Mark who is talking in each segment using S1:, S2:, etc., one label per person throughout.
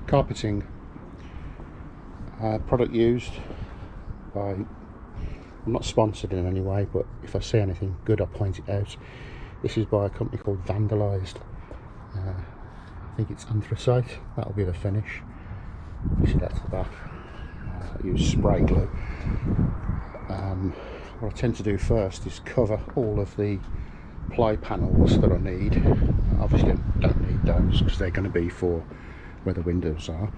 S1: Carpeting, product used by, I'm not sponsored in any way, but if I see anything good I'll point it out. This is by a company called Vandalized. I think it's anthracite, that'll be the finish. You see that's the back. I use spray glue. What I tend to do first is cover all of the ply panels that I need. Obviously I don't need those because they're going to be for where the windows are.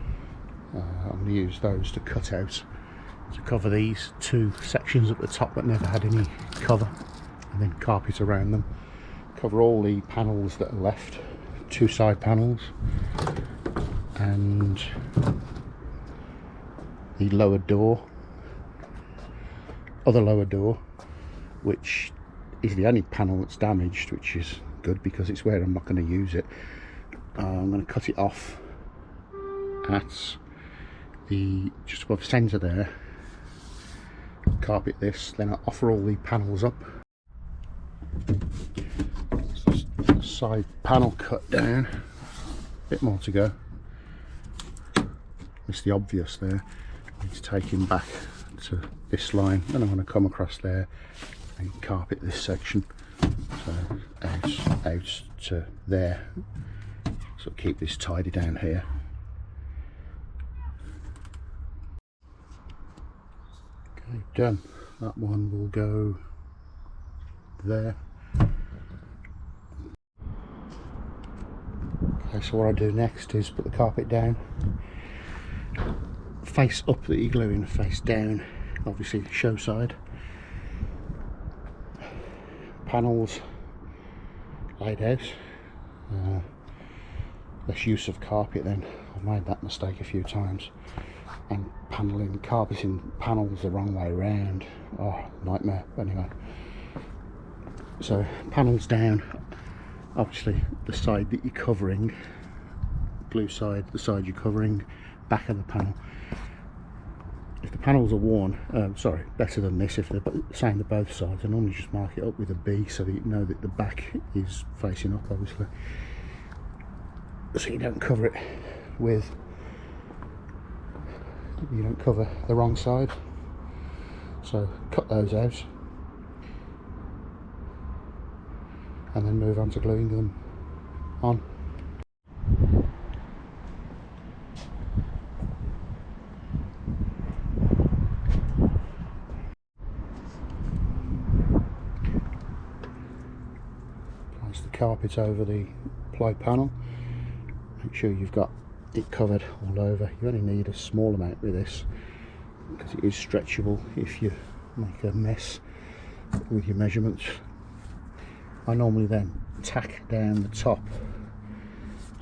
S1: I'm going to use those to cut out to cover these two sections at the top that never had any cover, and then carpet around them. Cover all the panels that are left, two side panels and the lower door, other lower door, which is the only panel that's damaged, which is good because it's where I'm not going to use it. I'm going to cut it off at the just above centre there, carpet this, then I offer all the panels up. Side panel cut down, a bit more to go. It's the obvious there. It's taking back to this line, then I'm going to come across there and carpet this section, so out to there, so keep this tidy down here. Okay, done. That one will go there. Okay, so what I do next is put the carpet down, face up that you're gluing, face down, obviously show side. Panels laid out, less use of carpet then. I've made that mistake a few times, and carpeting panels the wrong way around, oh nightmare. Anyway, so panels down, obviously the side that you're covering, blue side, the side you're covering, back of the panel. If the panels are worn, better than this, if they're same to both sides, I normally just mark it up with a B so that you know that the back is facing up, obviously, so you don't cover it with, you don't cover the wrong side. So cut those out and then move on to gluing them on. Place the carpet over the ply panel. Make sure you've got it covered all over. You only need a small amount with this because it is stretchable if you make a mess with your measurements. I normally then tack down the top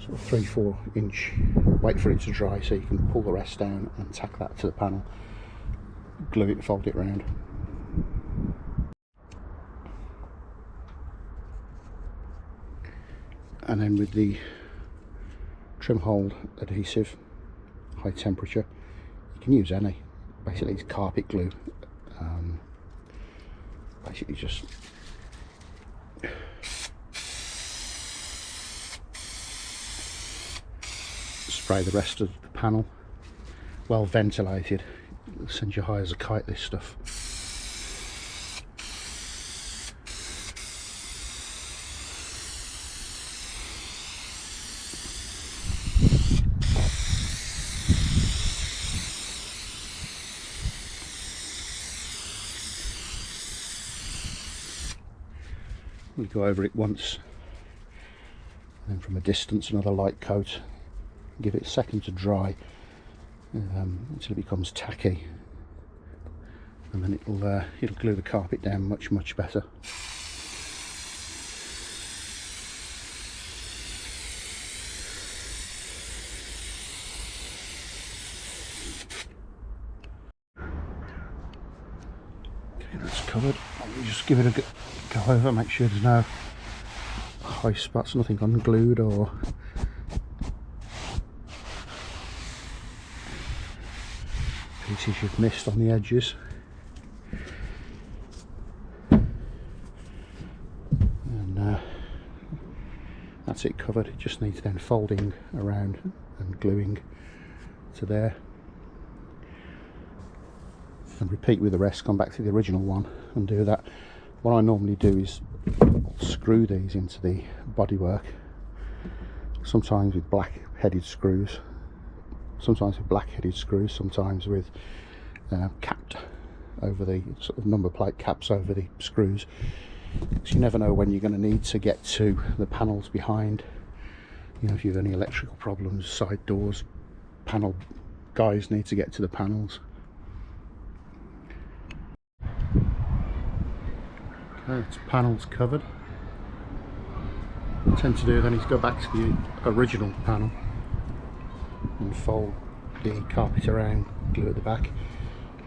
S1: sort of 3-4 inch, wait for it to dry so you can pull the rest down and tack that to the panel, glue it, fold it round. And then with the trim hold adhesive, high temperature, you can use any, basically it's carpet glue. Basically just spray the rest of the panel, well ventilated. It'll send you high as a kite, this stuff. We go over it once, and then from a distance another light coat. Give it a second to dry until it becomes tacky, and then it'll glue the carpet down much better. Okay, that's covered. I'll just give it a go over, make sure there's no high spots, nothing unglued or pieces you've missed on the edges. And that's that's it covered. It just needs then folding around and gluing to there, and repeat with the rest. Come back to the original one and do that. What I normally do is screw these into the bodywork, sometimes with black-headed screws, sometimes with capped over the sort of number plate caps over the screws, because you never know when you're going to need to get to the panels behind. You know, if you have any electrical problems, side doors, panel guys need to get to the panels. Okay, it's panels covered. What I tend to do then is go back to the original panel and fold the carpet around, glue at the back.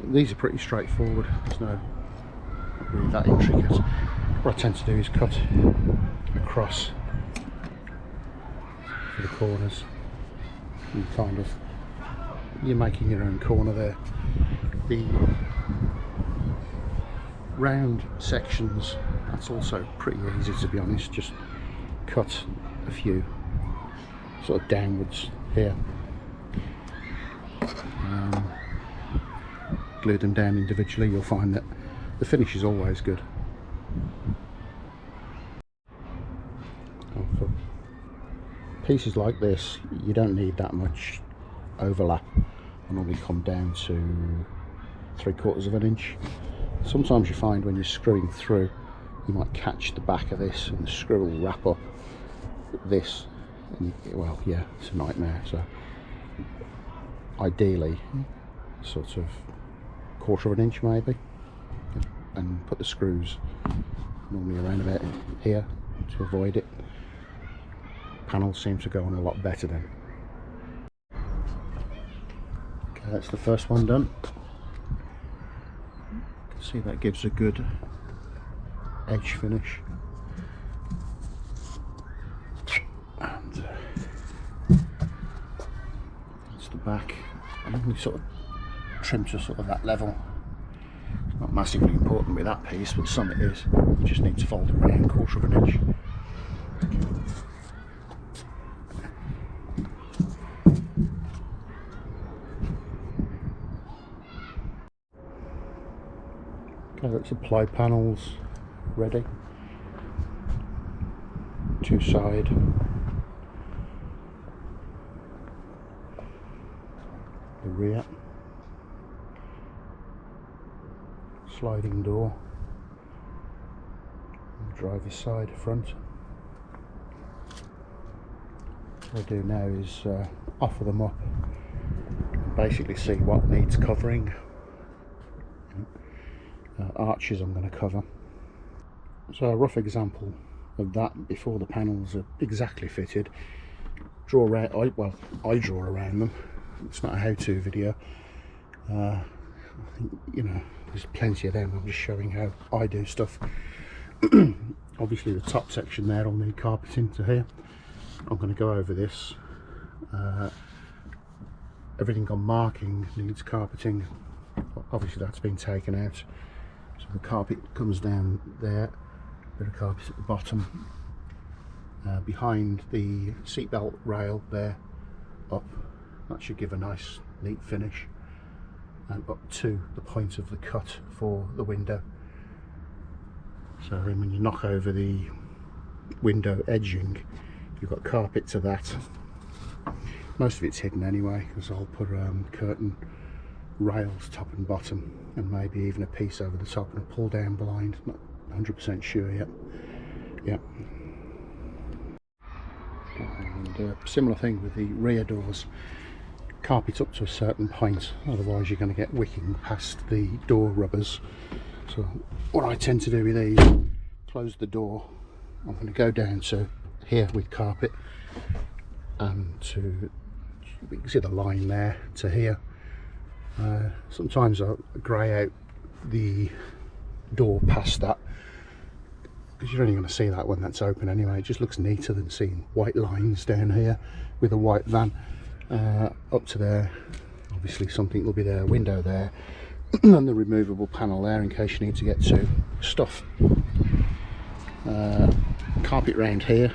S1: These are pretty straightforward, there's not really that intricate. What I tend to do is cut across for the corners, and kind of, you're making your own corner there. The round sections, that's also pretty easy, to be honest. Just cut a few sort of downwards here, glue them down individually. You'll find that the finish is always good. For pieces like this, you don't need that much overlap. I normally come down to 3/4 of an inch. Sometimes you find when you're screwing through, you might catch the back of this and the screw will wrap up this, and well, yeah, it's a nightmare. So ideally sort of 1/4 of an inch maybe, and put the screws normally around about here to avoid it. Panels seem to go on a lot better then. Okay, that's the first one done. You can see that gives a good edge finish. And that's the back. I normally sort of trim to sort of that level. It's not massively important with that piece, but some it is. You just need to fold it around 1/4 of an inch. Okay, that's the ply panels ready. Two side. The rear. Sliding door. Driver's side, front. What I do now is offer them up and basically see what needs covering. Arches I'm going to cover. So a rough example of that before the panels are exactly fitted. Draw around, I draw around them. It's not a how-to video. I think, you know, there's plenty of them. I'm just showing how I do stuff. Obviously the top section there will need carpeting to here. I'm going to go over this. Everything on marking needs carpeting. Obviously that's been taken out. So the carpet comes down there, bit of carpet at the bottom, behind the seatbelt rail there, up. That should give a nice neat finish, and up to the point of the cut for the window. So then when you knock over the window edging, you've got carpet to that. Most of it's hidden anyway, because I'll put curtain rails top and bottom, and maybe even a piece over the top and a pull down blind. Not 100% sure yet. Yep. And similar thing with the rear doors. Carpet up to a certain point, otherwise you're going to get wicking past the door rubbers. So what I tend to do with these, close the door. I'm going to go down to here with carpet, and to, you can see the line there, to here. Sometimes I'll grey out the door past that, because you're only going to see that when that's open anyway. It just looks neater than seeing white lines down here with a white van. Up to there, obviously something will be there, window there, and the removable panel there in case you need to get to stuff. Carpet round here,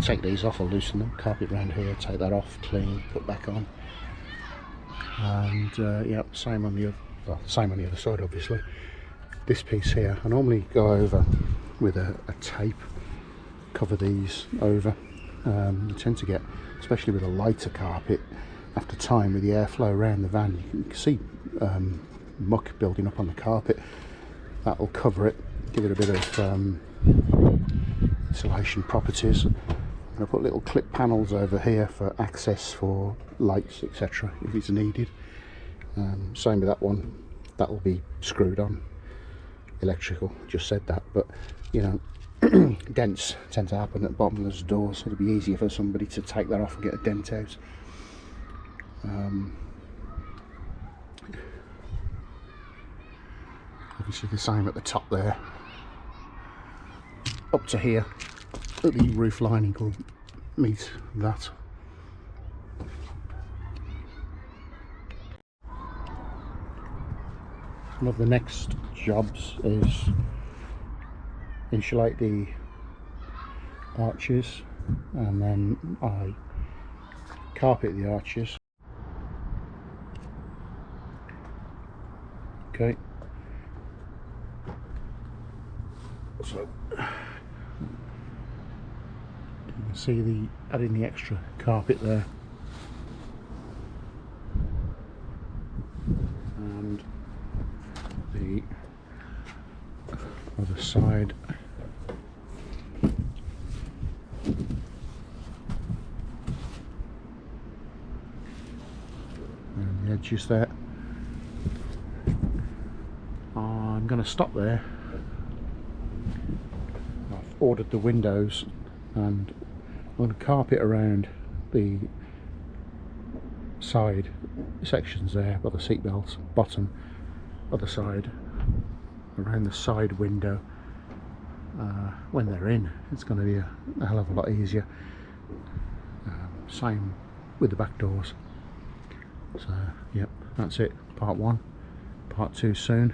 S1: take these off, I'll loosen them, carpet round here, take that off, clean, put back on. And yeah, same on the other, well, same on the other side obviously. This piece here, I normally go over with a tape, cover these over. You tend to get, especially with a lighter carpet, after time with the airflow around the van, you can see muck building up on the carpet. That will cover it, give it a bit of insulation properties. I'm going to put little clip panels over here for access for lights, etc. if it's needed. Same with that one, that will be screwed on electrical, just said that, but you know, dents tend to happen at the bottom of those doors, so it'll be easier for somebody to take that off and get a dent out. Obviously the same at the top there, up to here, the roof lining will meet that. One of the next jobs is insulate the arches, and then I carpet the arches. Okay, so you can see adding the extra carpet there, and the other side. And the edges there. I'm going to stop there. I've ordered the windows and I'm going to carpet around the side sections there by the seat belts, bottom, other side, around the side window. When they're in, it's going to be a hell of a lot easier. Same with the back doors. So yep, that's it, part one. Part two soon.